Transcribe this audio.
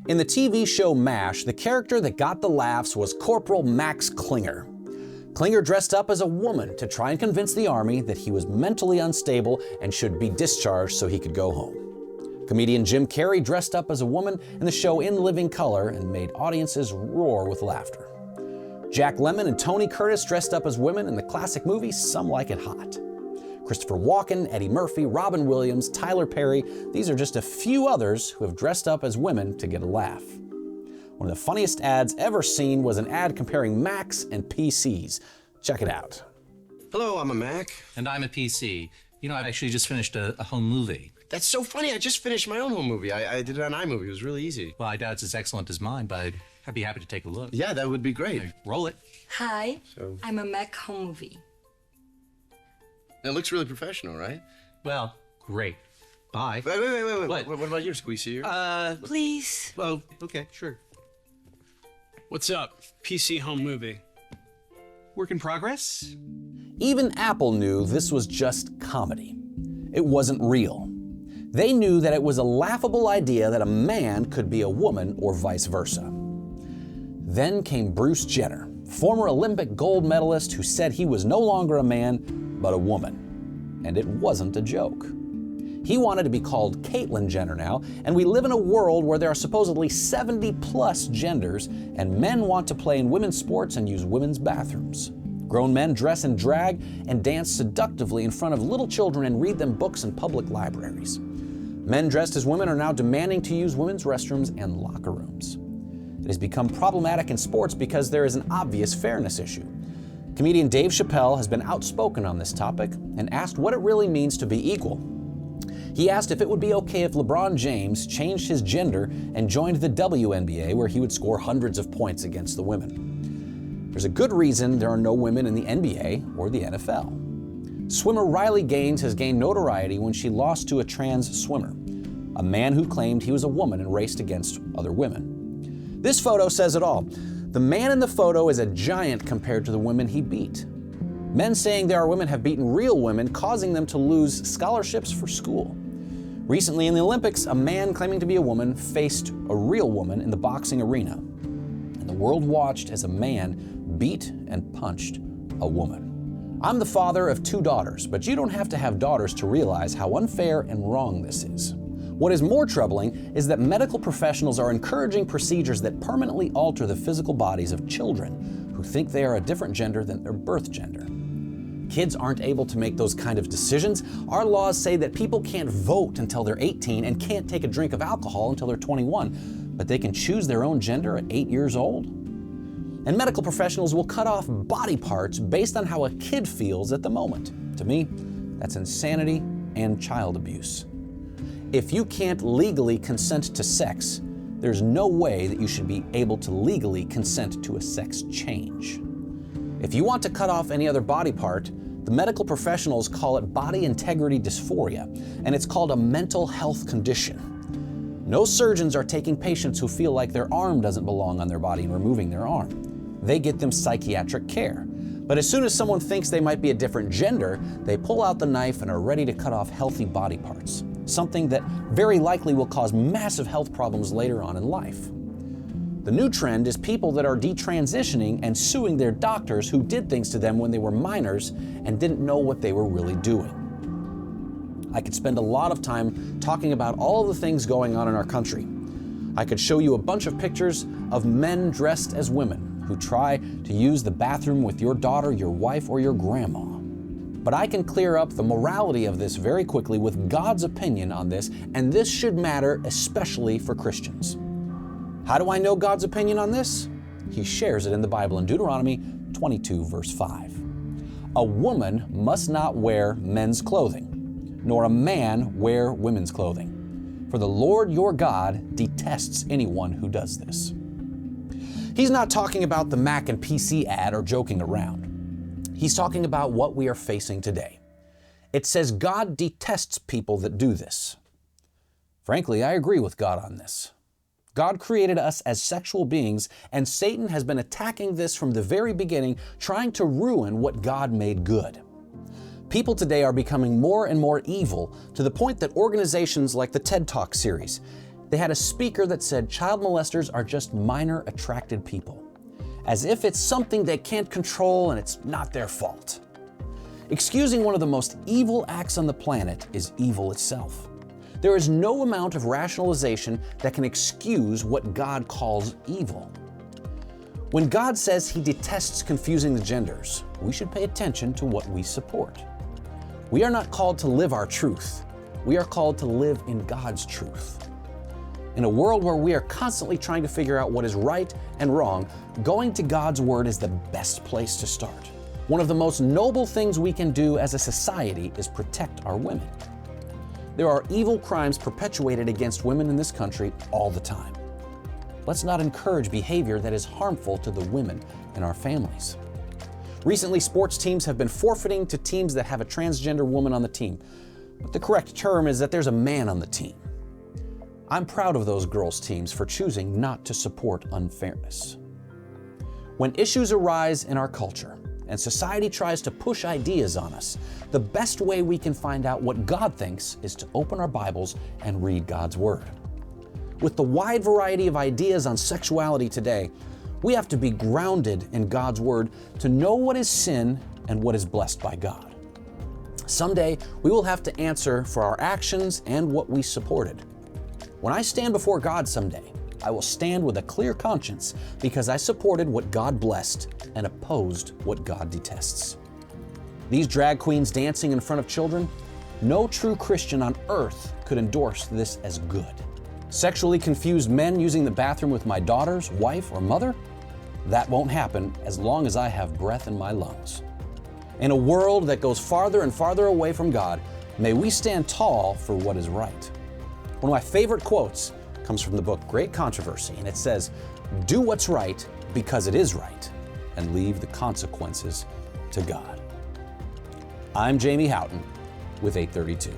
In the TV show MASH, the character that got the laughs was Corporal Max Klinger. Klinger dressed up as a woman to try and convince the Army that he was mentally unstable and should be discharged so he could go home. Comedian Jim Carrey dressed up as a woman in the show In Living Color and made audiences roar with laughter. Jack Lemmon and Tony Curtis dressed up as women in the classic movie Some Like It Hot. Christopher Walken, Eddie Murphy, Robin Williams, Tyler Perry, these are just a few others who have dressed up as women to get a laugh. One of the funniest ads ever seen was an ad comparing Macs and PCs. Check it out. Hello, I'm a Mac. And I'm a PC. You know, I've actually just finished a home movie. That's so funny. I just finished my own home movie. I did it on iMovie. It was really easy. Well, I doubt it's as excellent as mine, but I'd be happy to take a look. Yeah, that would be great. Roll it. Hi, I'm a Mac home movie. It looks really professional, right? Well, great. Bye. Wait. What? What about yours? Can we see yours? Please. Oh, okay, sure. What's up? PC home movie. Work in progress? Even Apple knew this was just comedy. It wasn't real. They knew that it was a laughable idea that a man could be a woman or vice versa. Then came Bruce Jenner, former Olympic gold medalist who said he was no longer a man, but a woman. And it wasn't a joke. He wanted to be called Caitlyn Jenner now, and we live in a world where there are supposedly 70+ genders, and men want to play in women's sports and use women's bathrooms. Grown men dress in drag and dance seductively in front of little children and read them books in public libraries. Men dressed as women are now demanding to use women's restrooms and locker rooms. It has become problematic in sports because there is an obvious fairness issue. Comedian Dave Chappelle has been outspoken on this topic and asked what it really means to be equal. He asked if it would be okay if LeBron James changed his gender and joined the WNBA, where he would score hundreds of points against the women. There's a good reason there are no women in the NBA or the NFL. Swimmer Riley Gaines has gained notoriety when she lost to a trans swimmer, a man who claimed he was a woman and raced against other women. This photo says it all. The man in the photo is a giant compared to the women he beat. Men saying there are women have beaten real women, causing them to lose scholarships for school. Recently in the Olympics, a man claiming to be a woman faced a real woman in the boxing arena. And the world watched as a man beat and punched a woman. I'm the father of 2 daughters, but you don't have to have daughters to realize how unfair and wrong this is. What is more troubling is that medical professionals are encouraging procedures that permanently alter the physical bodies of children who think they are a different gender than their birth gender. Kids aren't able to make those kind of decisions. Our laws say that people can't vote until they're 18 and can't take a drink of alcohol until they're 21, but they can choose their own gender at 8 years old. And medical professionals will cut off body parts based on how a kid feels at the moment. To me, that's insanity and child abuse. If you can't legally consent to sex, there's no way that you should be able to legally consent to a sex change. If you want to cut off any other body part, the medical professionals call it body integrity dysphoria, and it's called a mental health condition. No surgeons are taking patients who feel like their arm doesn't belong on their body and removing their arm. They get them psychiatric care. But as soon as someone thinks they might be a different gender, they pull out the knife and are ready to cut off healthy body parts, something that very likely will cause massive health problems later on in life. The new trend is people that are detransitioning and suing their doctors who did things to them when they were minors and didn't know what they were really doing. I could spend a lot of time talking about all of the things going on in our country. I could show you a bunch of pictures of men dressed as women who try to use the bathroom with your daughter, your wife, or your grandma. But I can clear up the morality of this very quickly with God's opinion on this, and this should matter especially for Christians. How do I know God's opinion on this? He shares it in the Bible in Deuteronomy 22, verse 5. A woman must not wear men's clothing, nor a man wear women's clothing. For the Lord your God detests anyone who does this. He's not talking about the Mac and PC ad or joking around. He's talking about what we are facing today. It says God detests people that do this. Frankly, I agree with God on this. God created us as sexual beings, and Satan has been attacking this from the very beginning, trying to ruin what God made good. People today are becoming more and more evil to the point that organizations like the TED Talk series, they had a speaker that said child molesters are just minor attracted people, as if it's something they can't control and it's not their fault. Excusing one of the most evil acts on the planet is evil itself. There is no amount of rationalization that can excuse what God calls evil. When God says He detests confusing the genders, we should pay attention to what we support. We are not called to live our truth. We are called to live in God's truth. In a world where we are constantly trying to figure out what is right and wrong, going to God's Word is the best place to start. One of the most noble things we can do as a society is protect our women. There are evil crimes perpetuated against women in this country all the time. Let's not encourage behavior that is harmful to the women in our families. Recently, sports teams have been forfeiting to teams that have a transgender woman on the team, but the correct term is that there's a man on the team. I'm proud of those girls' teams for choosing not to support unfairness. When issues arise in our culture, and society tries to push ideas on us, the best way we can find out what God thinks is to open our Bibles and read God's Word. With the wide variety of ideas on sexuality today, we have to be grounded in God's Word to know what is sin and what is blessed by God. Someday, we will have to answer for our actions and what we supported. When I stand before God someday, I will stand with a clear conscience because I supported what God blessed and opposed what God detests. These drag queens dancing in front of children, no true Christian on earth could endorse this as good. Sexually confused men using the bathroom with my daughter's wife or mother? That won't happen as long as I have breath in my lungs. In a world that goes farther and farther away from God, may we stand tall for what is right. One of my favorite quotes comes from the book Great Controversy, and it says, "Do what's right because it is right, and leave the consequences to God." I'm Jamie Houghton with 832.